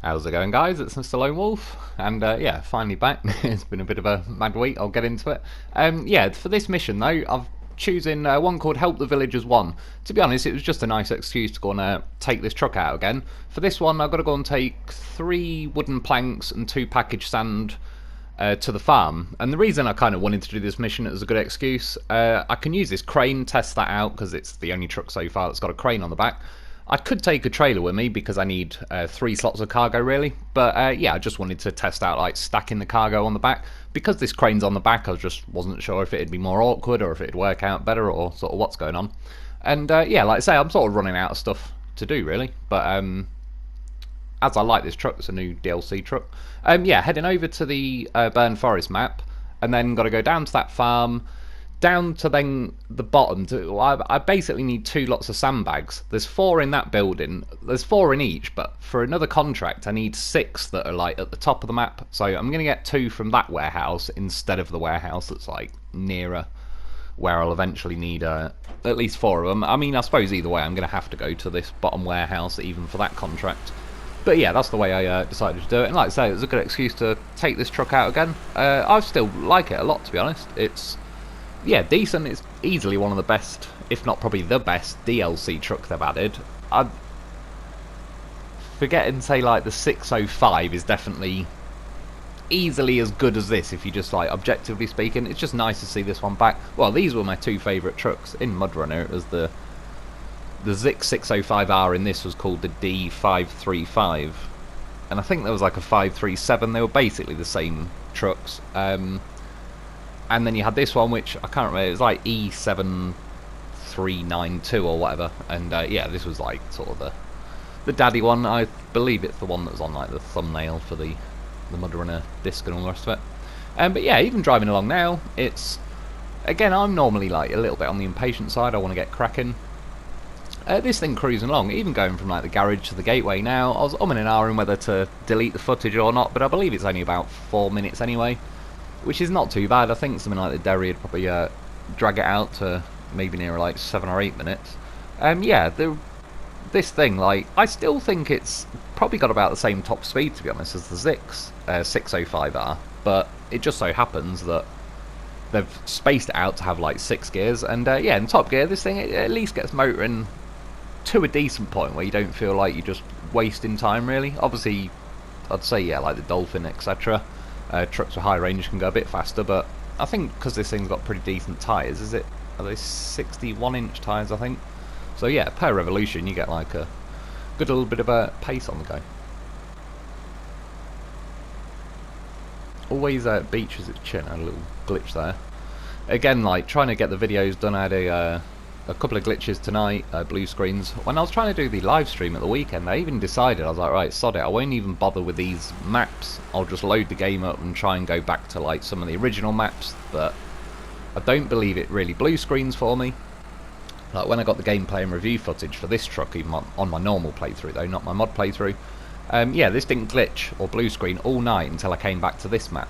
How's it going, guys? It's Mr. Lone Wolf, and yeah, finally back. It's been a bit of a mad week. I'll get into it. Yeah, for this mission though, I've choosing one called Help the Villagers 1. To be honest, it was just a nice excuse to go and take this truck out again. For this one, I've got to go and take 3 wooden planks and 2 packaged sand to the farm. And the reason I kind of wanted to do this mission as a good excuse, I can use this crane, test that out, because it's the only truck so far that's got a crane on the back. I could take a trailer with me because I need 3 slots of cargo really, but yeah, I just wanted to test out like stacking the cargo on the back. Because this crane's on the back, I just wasn't sure if it'd be more awkward or if it'd work out better or sort of what's going on. And yeah, like I say, I'm sort of running out of stuff to do really, but as I like this truck, it's a new DLC truck. Yeah, heading over to the Burn Forest map, and then got to go down to that farm, down to then the bottom. I basically need 2 lots of sandbags. There's 4 in that building. There's 4 in each, but for another contract, I need 6 that are like at the top of the map. So I'm going to get 2 from that warehouse instead of the warehouse that's like nearer, where I'll eventually need at least 4 of them. I mean, I suppose either way, I'm going to have to go to this bottom warehouse even for that contract. But yeah, that's the way I decided to do it. And like I say, it was a good excuse to take this truck out again. I still like it a lot, to be honest. It's yeah, decent. It's easily one of the best, if not probably the best, DLC truck they've added. I'd forget and say like the 605 is definitely easily as good as this if you just like objectively speaking. It's just nice to see this one back. Well, these were my 2 favourite trucks in MudRunner. It was the Zikz 605R in this was called the D535, and I think there was like a 537. They were basically the same trucks. And then you had this one, which I can't remember, it was like E7392 or whatever, and yeah, this was like sort of the daddy one. I believe it's the one that was on like the thumbnail for the MudRunner disc and all the rest of it. But yeah, even driving along now, it's, again, I'm normally like a little bit on the impatient side, I want to get cracking. This thing cruising along, even going from like the garage to the gateway now, I was umming and ahhing whether to delete the footage or not, but I believe it's only about 4 minutes anyway, which is not too bad. I think something like the Derry would probably drag it out to maybe near like 7 or 8 minutes. Yeah, this thing, like, I still think it's probably got about the same top speed, to be honest, as the Zikz 605R, but it just so happens that they've spaced it out to have like 6 gears, and yeah, in top gear, this thing it at least gets motoring to a decent point where you don't feel like you're just wasting time, really. Obviously, I'd say, yeah, like the Dolphin, etc. Trucks with high range can go a bit faster, but I think because this thing's got pretty decent tyres, are they 61-inch tyres, I think? So yeah, per revolution you get like a good little bit of a pace on the go. Always beaches its chin, a little glitch there. Again, like trying to get the videos done, I had a couple of glitches tonight, blue screens. When I was trying to do the live stream at the weekend, I even decided, I was like, right, sod it, I won't even bother with these maps. I'll just load the game up and try and go back to like some of the original maps, but I don't believe it really blue screens for me. Like when I got the gameplay and review footage for this truck, even on my normal playthrough though, not my mod playthrough, yeah, this didn't glitch or blue screen all night until I came back to this map.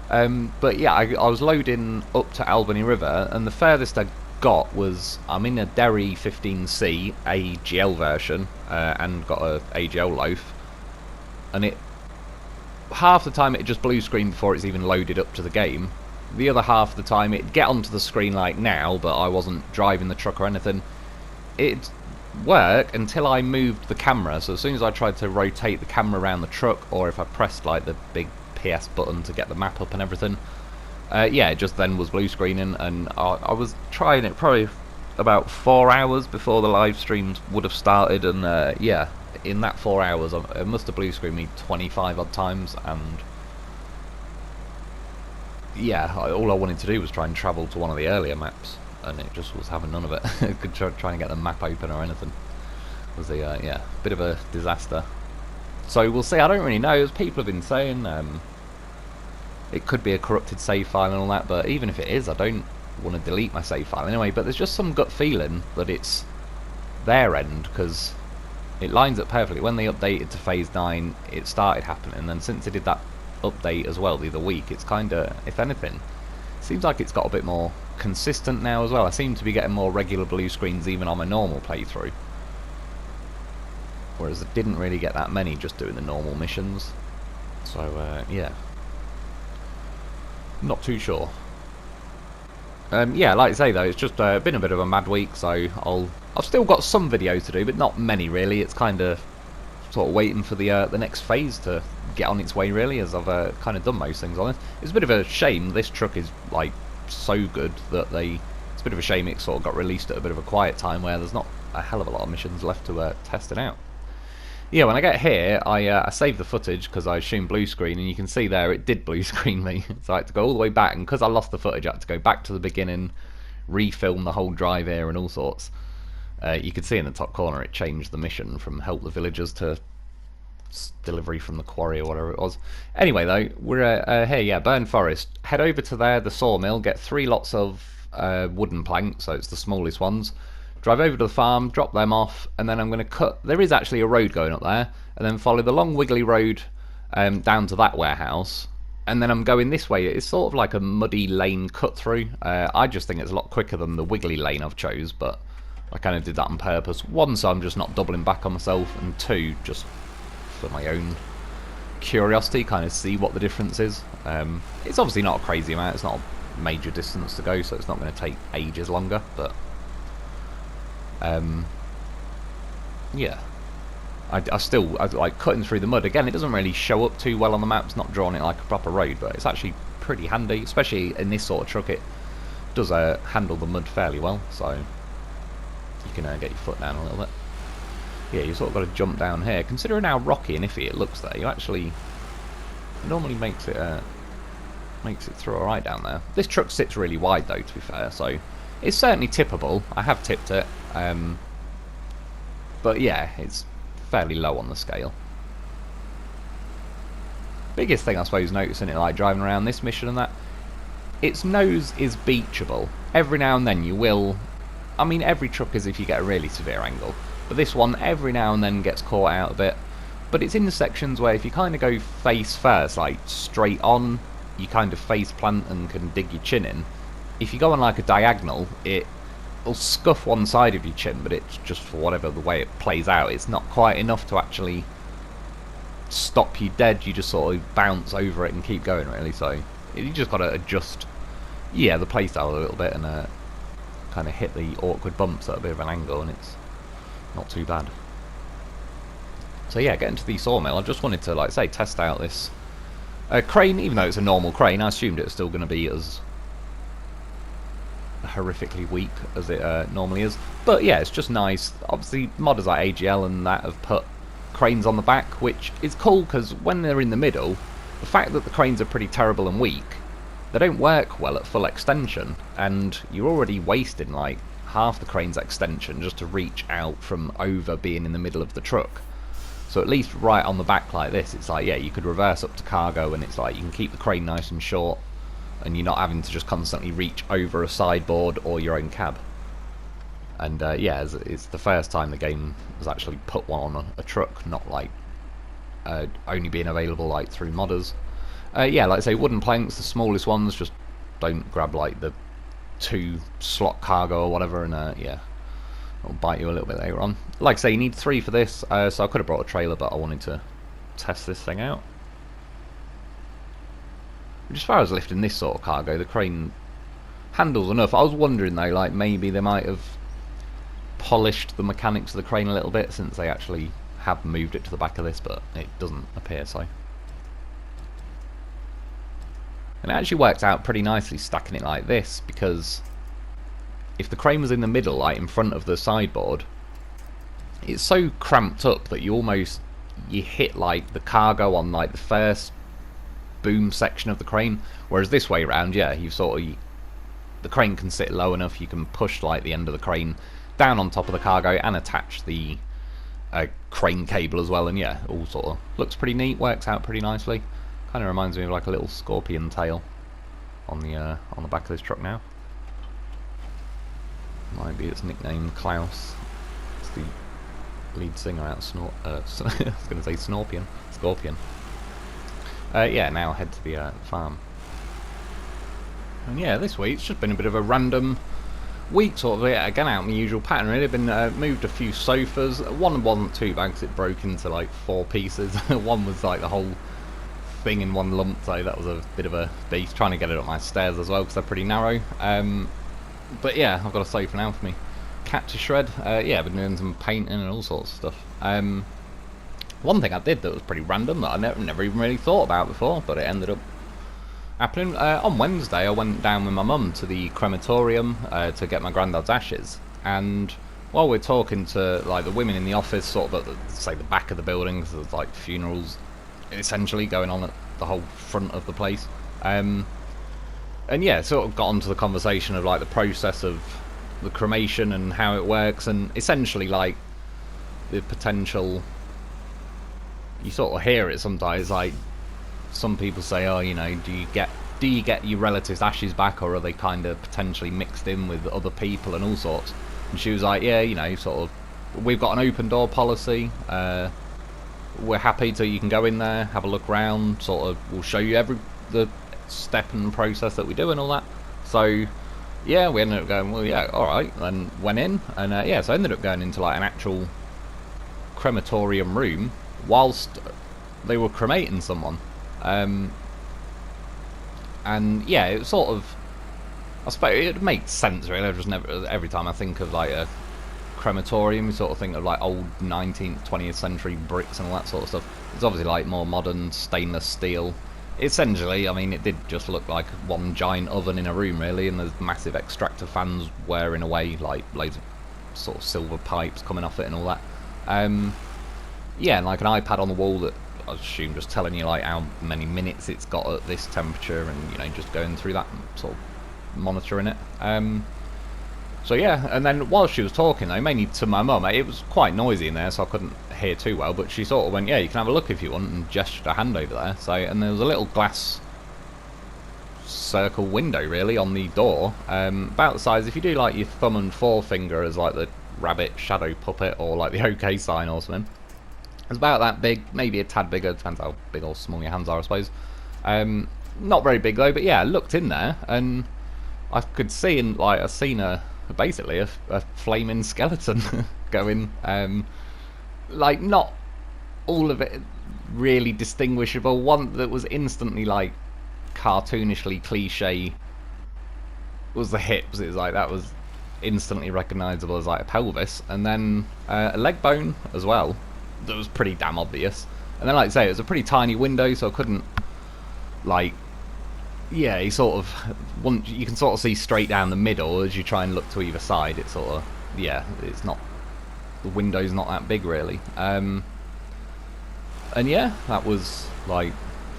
But yeah, I was loading up to Albany River, and the furthest I got was, I'm in a Derry 15C AGL version, and got a AGL loaf, and it, half the time it just blue screen before it's even loaded up to the game. The other half of the time it'd get onto the screen like now, but I wasn't driving the truck or anything. It'd work until I moved the camera, so as soon as I tried to rotate the camera around the truck, or if I pressed like the big PS button to get the map up and everything, yeah, it just then was blue screening, and I was trying it probably about 4 hours before the live streams would have started, and yeah, in that 4 hours it must have blue screened me 25 odd times, and yeah, all I wanted to do was try and travel to one of the earlier maps, and it just was having none of it. Could try and get the map open or anything. It was a yeah, bit of a disaster. So we'll see. I don't really know, as people have been saying, it could be a corrupted save file and all that, but even if it is, I don't want to delete my save file anyway. But there's just some gut feeling that it's their end, because it lines up perfectly. When they updated to Phase 9, it started happening, and then since they did that update as well the other week, it's kind of, if anything, seems like it's got a bit more consistent now as well. I seem to be getting more regular blue screens even on my normal playthrough. whereas I didn't really get that many just doing the normal missions. So yeah, not too sure. Yeah, like I say though, it's just been a bit of a mad week, so I've still got some videos to do, but not many really. It's kind of sort of waiting for the next phase to get on its way really, as I've kind of done most things on it. It's a bit of a shame this truck is like so good that it's a bit of a shame it sort of got released at a bit of a quiet time where there's not a hell of a lot of missions left to test it out. Yeah, when I get here, I saved the footage because I assumed blue screen, and you can see there it did blue screen me. So I had to go all the way back, and because I lost the footage, I had to go back to the beginning, refilm the whole drive here and all sorts. You can see in the top corner it changed the mission from help the villagers to delivery from the quarry or whatever it was. Anyway though, we're here, yeah, Burn Forest. Head over to there, the sawmill, get 3 lots of wooden planks, so it's the smallest ones. Drive over to the farm, drop them off, and then I'm going to cut... There is actually a road going up there, and then follow the long wiggly road down to that warehouse, and then I'm going this way. It's sort of like a muddy lane cut through. I just think it's a lot quicker than the wiggly lane I've chose, but I kind of did that on purpose. 1, so I'm just not doubling back on myself, and 2, just for my own curiosity, kind of see what the difference is. It's obviously not a crazy amount, it's not a major distance to go, so it's not going to take ages longer, but yeah, I still like cutting through the mud. Again, it doesn't really show up too well on the map, it's not drawing it like a proper road, but it's actually pretty handy, especially in this sort of truck. It does handle the mud fairly well, so you can get your foot down a little bit. Yeah, you sort of got to jump down here. Considering how rocky and iffy it looks there, you actually... It normally makes it through alright down there. This truck sits really wide though, to be fair, so it's certainly tippable. I have tipped it. But yeah, it's fairly low on the scale. Biggest thing I suppose noticing it like driving around this mission and that, its nose is beachable. Every now and then you will... I mean, every truck is if you get a really severe angle. But this one, every now and then, gets caught out a bit. But it's in the sections where if you kind of go face first, like straight on, you kind of face plant and can dig your chin in. If you go on like a diagonal, it'll scuff one side of your chin, but it's just for whatever the way it plays out. It's not quite enough to actually stop you dead. You just sort of bounce over it and keep going, really. So you just got to adjust, yeah, the playstyle a little bit and kind of hit the awkward bumps at a bit of an angle, and it's not too bad. So yeah, getting to the sawmill, I just wanted to, like say, test out this crane. Even though it's a normal crane, I assumed it was still going to be as horrifically weak as it normally is. But yeah, it's just nice. Obviously, modders like AGL and that have put cranes on the back, which is cool because when they're in the middle, the fact that the cranes are pretty terrible and weak, they don't work well at full extension, and you're already wasting like half the crane's extension just to reach out from over being in the middle of the truck. So at least right on the back like this, it's like, yeah, you could reverse up to cargo, and it's like you can keep the crane nice and short, and you're not having to just constantly reach over a sideboard or your own cab. And yeah, it's the first time the game has actually put one on a truck, not like only being available like through modders. Yeah, like I say, wooden planks, the smallest ones, just don't grab like the 2 slot cargo or whatever, and yeah, it'll bite you a little bit later on. Like I say, you need 3 for this, so I could have brought a trailer, but I wanted to test this thing out. As far as lifting this sort of cargo, the crane handles enough. I was wondering though, like maybe they might have polished the mechanics of the crane a little bit since they actually have moved it to the back of this, but it doesn't appear so. And it actually works out pretty nicely stacking it like this, because if the crane was in the middle, like in front of the sideboard, it's so cramped up that you hit like the cargo on like the first boom section of the crane, whereas this way around, yeah, the crane can sit low enough, you can push like the end of the crane down on top of the cargo and attach the crane cable as well, and yeah, all sort of looks pretty neat, works out pretty nicely. Kind of reminds me of like a little scorpion tail on the back of this truck now. Might be its nickname, Klaus. It's the lead singer out of I was going to say Scorpion. Yeah, now head to the farm. And yeah, this week it's just been a bit of a random week sort of, yeah, again out in the usual pattern really. I've been moved a few sofas. One wasn't too bad because it broke into like 4 pieces. One was like the whole thing in one lump, so that was a bit of a beast, trying to get it up my stairs as well because they're pretty narrow. But yeah, I've got a sofa now for me cat to shred. Yeah, I've been doing some painting and all sorts of stuff. One thing I did that was pretty random that I never even really thought about before, but it ended up happening. On Wednesday I went down with my mum to the crematorium to get my granddad's ashes, and while we're talking to like the women in the office, sort of at the back of the building, because there's like funerals essentially going on at the whole front of the place, and yeah, sort of got onto the conversation of like the process of the cremation and how it works, and essentially like the potential, you sort of hear it sometimes, like some people say, oh, you know, do you get your relatives' ashes back, or are they kind of potentially mixed in with other people and all sorts? And she was like, yeah, you know, sort of, we've got an open door policy, we're happy to, you can go in there, have a look around, sort of, we'll show you the step and process that we do and all that. So yeah, we ended up going, well, yeah, alright, and went in, and yeah, so I ended up going into like an actual crematorium room whilst they were cremating someone. And yeah, it was sort of, I suppose it makes sense really. I just never, every time I think of like a crematorium, you sort of think of like old 19th, 20th century bricks and all that sort of stuff. It's obviously like more modern stainless steel. Essentially, I mean, it did just look like one giant oven in a room really, and there's massive extractor fans wearing away, like loads of sort of silver pipes coming off it and all that. Yeah, and like an iPad on the wall that I assume just telling you like how many minutes it's got at this temperature, and you know, just going through that and sort of monitoring it. So yeah, and then while she was talking though, mainly to my mum, it was quite noisy in there, so I couldn't hear too well, but she sort of went, yeah, you can have a look if you want, and gestured a hand over there. So, and there was a little glass circle window really on the door, about the size, if you do like your thumb and forefinger as like the rabbit shadow puppet, or like the OK sign or something. It's about that big, maybe a tad bigger, depends how big or small your hands are, I suppose. Not very big though, but yeah, I looked in there and I could see, in like, I seen basically a flaming skeleton going, like not all of it really distinguishable. One that was instantly like cartoonishly cliche was the hips. It was like, that was instantly recognisable as like a pelvis, and then a leg bone as well that was pretty damn obvious. And then, like I say, it was a pretty tiny window, so I couldn't, like, yeah, you sort of, you can sort of see straight down the middle as you try and look to either side. It's sort of, yeah, it's not, the window's not that big really. And yeah, that was like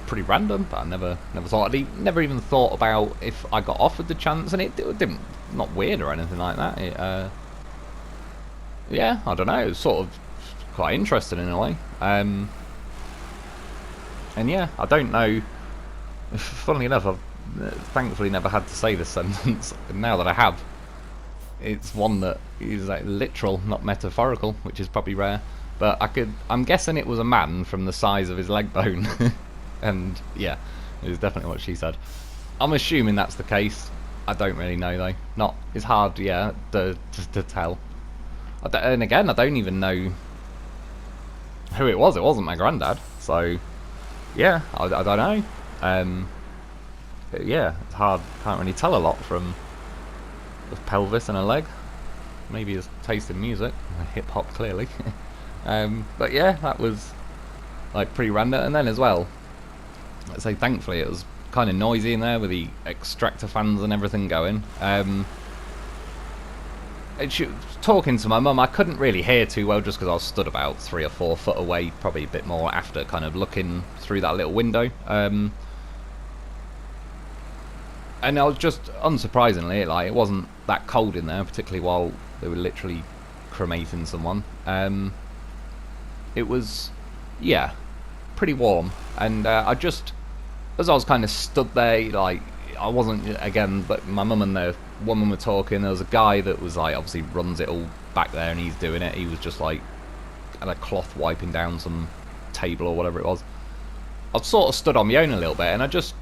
pretty random, but I never thought, never even thought about if I got offered the chance, and it didn't, not weird or anything like that. It, yeah, I don't know, it was sort of quite interesting in a way. And yeah, I don't know, funnily enough, I've thankfully never had to say this sentence, and now that I have, it's one that is like literal, not metaphorical, which is probably rare. But I'm guessing it was a man from the size of his leg bone. And yeah, it was definitely what she said. I'm assuming that's the case. I don't really know though. Not, it's hard, yeah, to tell. And again, I don't even know who it was. It wasn't my granddad, so yeah, I don't know. But yeah, it's hard. Can't really tell a lot from a pelvis and a leg. Maybe his taste in music, hip hop clearly. But yeah, that was like pretty random. And then as well, let's say thankfully it was kind of noisy in there with the extractor fans and everything going. Talking to my mum, I couldn't really hear too well just because I was stood about 3 or 4 foot away, probably a bit more after kind of looking through that little window. And I was just, unsurprisingly, like, it wasn't that cold in there, particularly while they were literally cremating someone. It was, yeah, pretty warm. And I just, as I was kind of stood there, like, I wasn't, again, but my mum and the woman were talking. There was a guy that was like, obviously runs it all back there, and he's doing it. He was just like, had a cloth wiping down some table or whatever it was. I sort of stood on my own a little bit, and I just,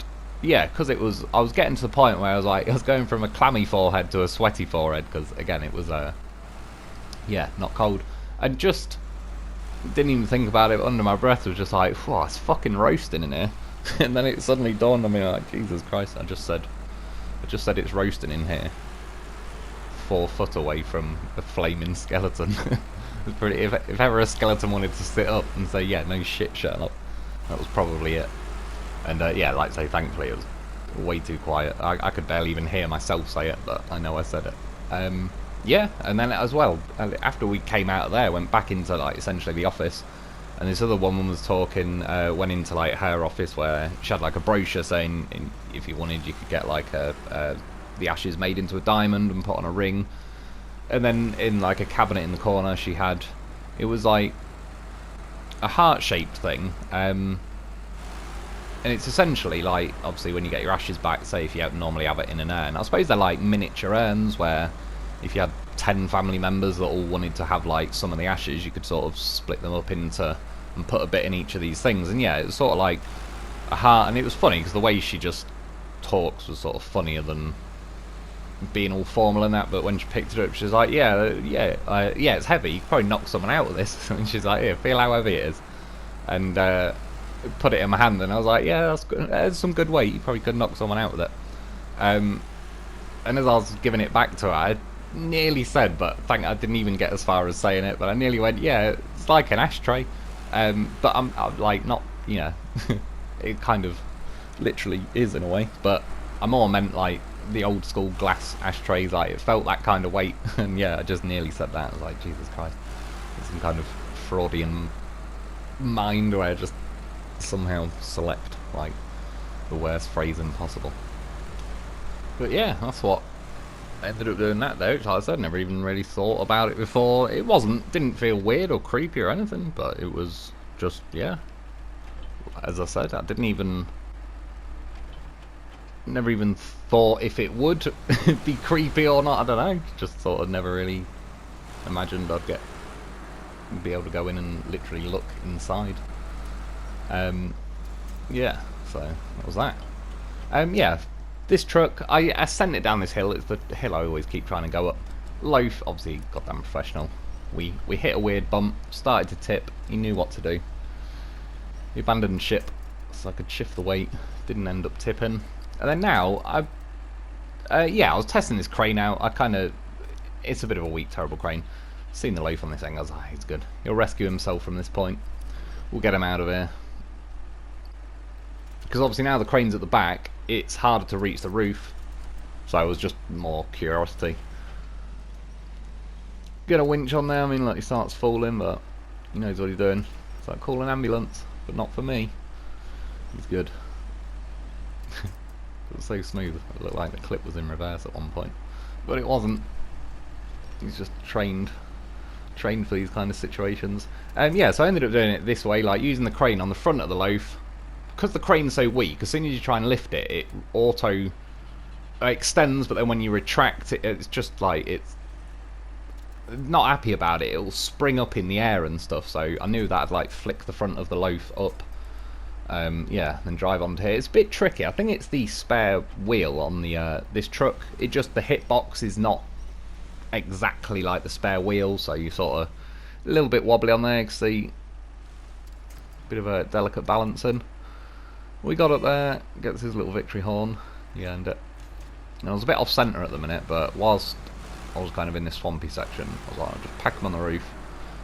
yeah, because I was getting to the point where I was like, I was going from a clammy forehead to a sweaty forehead, because again, it was, yeah, not cold. And just didn't even think about it under my breath, was just like, whoa, it's fucking roasting in here. And then it suddenly dawned on me, like, Jesus Christ, I just said it's roasting in here. 4 foot away from a flaming skeleton. It's pretty, if ever a skeleton wanted to sit up and say, yeah, no shit, Sherlock, that was probably it. And yeah, like I say, thankfully it was way too quiet. I could barely even hear myself say it, but I know I said it. Yeah, and then as well, after we came out of there, went back into like essentially the office, and this other woman was talking, went into like her office where she had like a brochure saying if you wanted you could get like the ashes made into a diamond and put on a ring. And then in like a cabinet in the corner she had, it was like a heart-shaped thing, and it's essentially like, obviously when you get your ashes back, say if you normally have it in an urn, I suppose they're like miniature urns where if you had 10 family members that all wanted to have like some of the ashes, you could sort of split them up into and put a bit in each of these things. And yeah, it was sort of like a heart, and it was funny because the way she just talks was sort of funnier than being all formal and that. But when she picked it up, she was like, yeah, it's heavy, you could probably knock someone out with this. And she's like, here, feel how heavy it is. And put it in my hand, and I was like, yeah, that's good. That's some good weight, you probably could knock someone out with it. And as I was giving it back to her, I nearly said, but I didn't even get as far as saying it, but I nearly went, yeah, it's like an ashtray. But I'm like, not, you know, it kind of literally is in a way, but I more meant like the old school glass ashtrays, like it felt that kind of weight. And yeah, I just nearly said that. I was like, Jesus Christ, it's some kind of Freudian mind where I just somehow select like the worst phrasing possible. But yeah, that's what I ended up doing that though. Like I said, never even really thought about it before. It didn't feel weird or creepy or anything, but it was just, yeah, as I said, I never even thought if it would be creepy or not. I don't know, just sort of never really imagined I'd be able to go in and literally look inside. Yeah, so that was that. Yeah, this truck, I sent it down this hill. It's the hill I always keep trying to go up. Lo4f, obviously, goddamn professional. We hit a weird bump, started to tip. He knew what to do. He abandoned ship so I could shift the weight. Didn't end up tipping. And then now, yeah, I was testing this crane out. It's a bit of a weak, terrible crane. Seen the Lo4f on this thing, I was like, he's good. He'll rescue himself from this point. We'll get him out of here. Because obviously now the crane's at the back, it's harder to reach the roof. So it was just more curiosity. Get a winch on there, I mean, like, he starts falling, but he knows what he's doing. It's like, call an ambulance, but not for me. He's good. It was so smooth, it looked like the clip was in reverse at one point. But it wasn't. He's just trained for these kind of situations. Yeah, so I ended up doing it this way, like using the crane on the front of the Lo4f. Because the crane's so weak, as soon as you try and lift it, it auto extends, but then when you retract it, it's just like, it's not happy about it. It'll spring up in the air and stuff, so I knew that'd like flick the front of the Lo4f up. Yeah, then drive onto here. It's a bit tricky. I think it's the spare wheel on the this truck. The hitbox is not exactly like the spare wheel, so you sort of a little bit wobbly on there. You can see a bit of a delicate balancing. We got up there, gets his little victory horn. Yeah, and I was a bit off centre at the minute, but whilst I was kind of in this swampy section, I was like, I'll just pack him on the roof,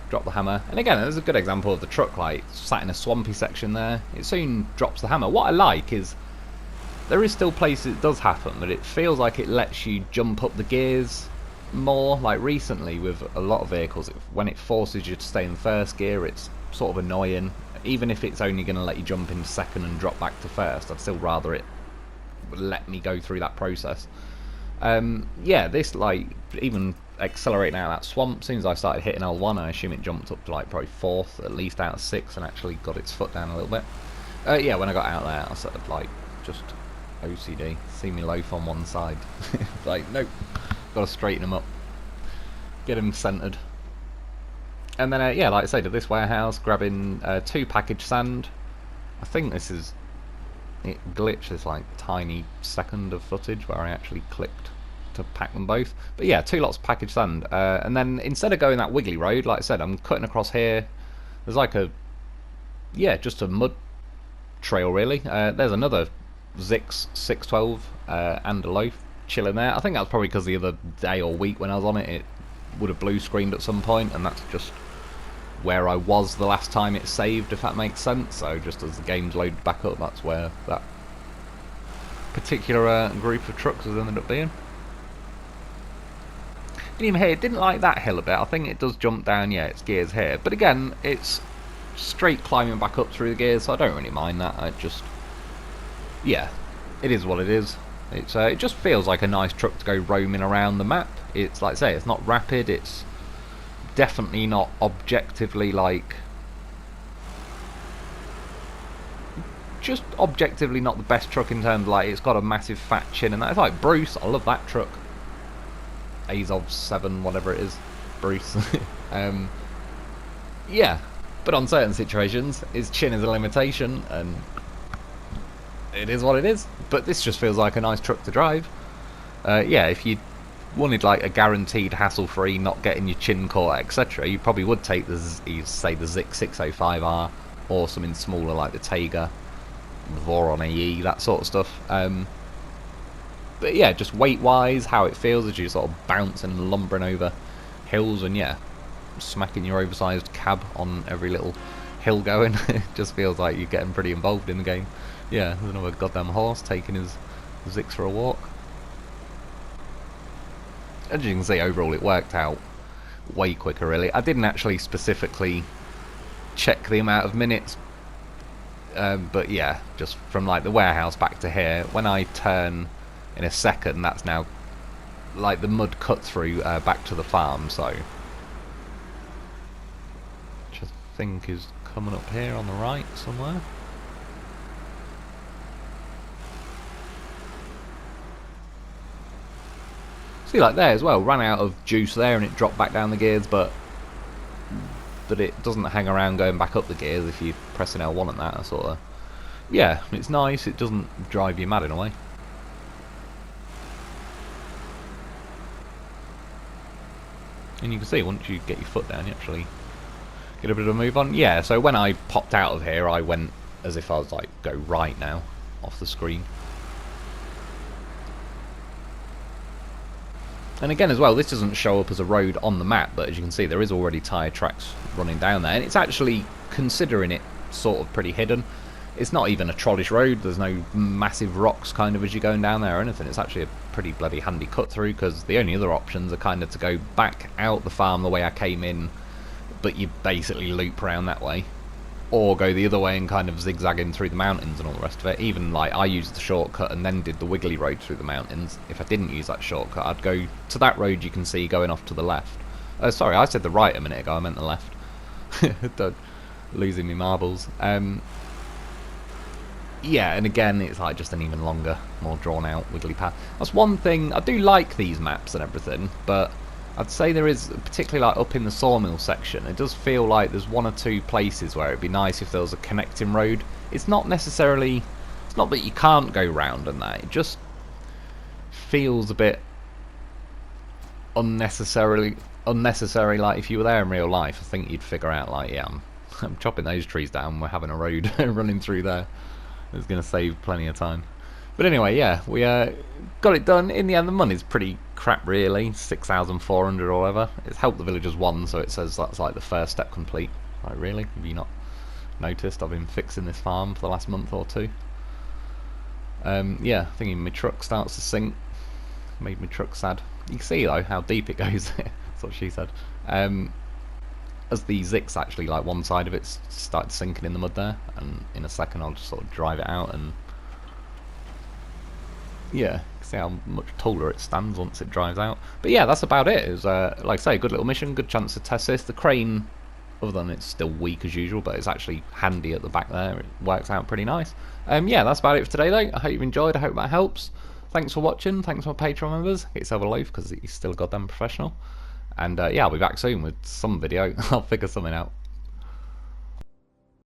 drop the hammer. And again, there's a good example of the truck, like, sat in a swampy section there. It soon drops the hammer. What I like is, there is still places it does happen, but it feels like it lets you jump up the gears more. Like recently with a lot of vehicles, when it forces you to stay in first gear, it's sort of annoying. Even if it's only going to let you jump into second and drop back to first, I'd still rather it let me go through that process. Yeah, this, like, even accelerating out of that swamp, as soon as I started hitting L1, I assume it jumped up to like probably 4th, at least out of 6, and actually got its foot down a little bit. Yeah, when I got out there, I sort of like, just OCD, see me Lo4f on one side. Like, nope, got to straighten him up, get him centered. And then, yeah, like I say, to this warehouse, grabbing 2 package sand. I think this is it glitched this like tiny second of footage where I actually clicked to pack them both. But yeah, 2 lots of packaged sand, and then instead of going that wiggly road, like I said, I'm cutting across here. There's like a, yeah, just a mud trail really. There's another Zikz 612 and a loaf chilling there. I think that's probably because the other day or week when I was on it, it would have blue screened at some point, and that's just where I was the last time it saved, if that makes sense. So just as the game's loaded back up, that's where that particular group of trucks has ended up being. And even here, it didn't like that hill a bit. I think it does jump down, yeah, its gears here. But again, it's straight climbing back up through the gears, so I don't really mind that. I just, yeah, it is what it is. It's it just feels like a nice truck to go roaming around the map. It's like I say, it's not rapid, it's definitely not objectively like, just objectively not the best truck in terms of like it's got a massive fat chin and that. It's like Bruce, I love that truck. Azov 7, whatever it is, Bruce. Yeah, but on certain situations his chin is a limitation and it is what it is. But this just feels like a nice truck to drive. Yeah, if you wanted like a guaranteed hassle-free, not getting your chin caught, etc., you probably would take the say the Zikz 605R or something smaller like the Tega, the Voron AE, that sort of stuff. But yeah, just weight-wise, how it feels as you sort of bouncing and lumbering over hills, and yeah, smacking your oversized cab on every little hill going. It just feels like you're getting pretty involved in the game. Yeah, there's another goddamn horse taking his Zikz for a walk. As you can see, overall it worked out way quicker really. I didn't actually specifically check the amount of minutes, but yeah, just from like the warehouse back to here, when I turn in a second, that's now like the mud cut through back to the farm, so which I think is coming up here on the right somewhere. See, like there as well, ran out of juice there and it dropped back down the gears, but it doesn't hang around going back up the gears if you're pressing L1 and that sort of. Yeah, it's nice, it doesn't drive you mad in a way. And you can see once you get your foot down you actually get a bit of a move on. Yeah, so when I popped out of here I went as if I was like, go right now off the screen. And again as well, this doesn't show up as a road on the map, but as you can see there is already tyre tracks running down there, and it's actually, considering it, sort of pretty hidden. It's not even a trollish road, there's no massive rocks kind of as you're going down there or anything. It's actually a pretty bloody handy cut through, because the only other options are kind of to go back out the farm the way I came in, but you basically loop around that way, or go the other way and kind of zigzagging through the mountains and all the rest of it. Even like I used the shortcut and then did the wiggly road through the mountains. If I didn't use that shortcut, I'd go to that road you can see going off to the left. Sorry, I said the right a minute ago, I meant the left. Don't, losing me marbles. Yeah, and again it's like just an even longer, more drawn out wiggly path. That's one thing, I do like these maps and everything, but I'd say there is, particularly like up in the sawmill section, it does feel like there's 1 or 2 places where it'd be nice if there was a connecting road. It's not necessarily, it's not that you can't go round and that, it just feels a bit unnecessary. Like if you were there in real life, I think you'd figure out like, yeah, I'm chopping those trees down, we're having a road running through there. It's going to save plenty of time. But anyway, yeah, we got it done. In the end, the money's pretty crap, really. 6,400 or whatever. It's helped the villagers 1, so it says that's like the first step complete. Like, really? Have you not noticed? I've been fixing this farm for the last month or 2. Yeah, thinking my truck starts to sink. Made my truck sad. You can see, though, how deep it goes. That's what she said. As the Zikz actually, like one side of it started sinking in the mud there, and in a second I'll just sort of drive it out and yeah, see how much taller it stands once it drives out. But yeah, that's about it. It was, like I say, a good little mission, good chance to test this. The crane, other than it's still weak as usual, but it's actually handy at the back there. It works out pretty nice. Yeah, that's about it for today though. I hope you've enjoyed, I hope that helps. Thanks for watching, thanks for my Patreon members. Get yourself a loaf because he's still a goddamn professional. And yeah, I'll be back soon with some video. I'll figure something out.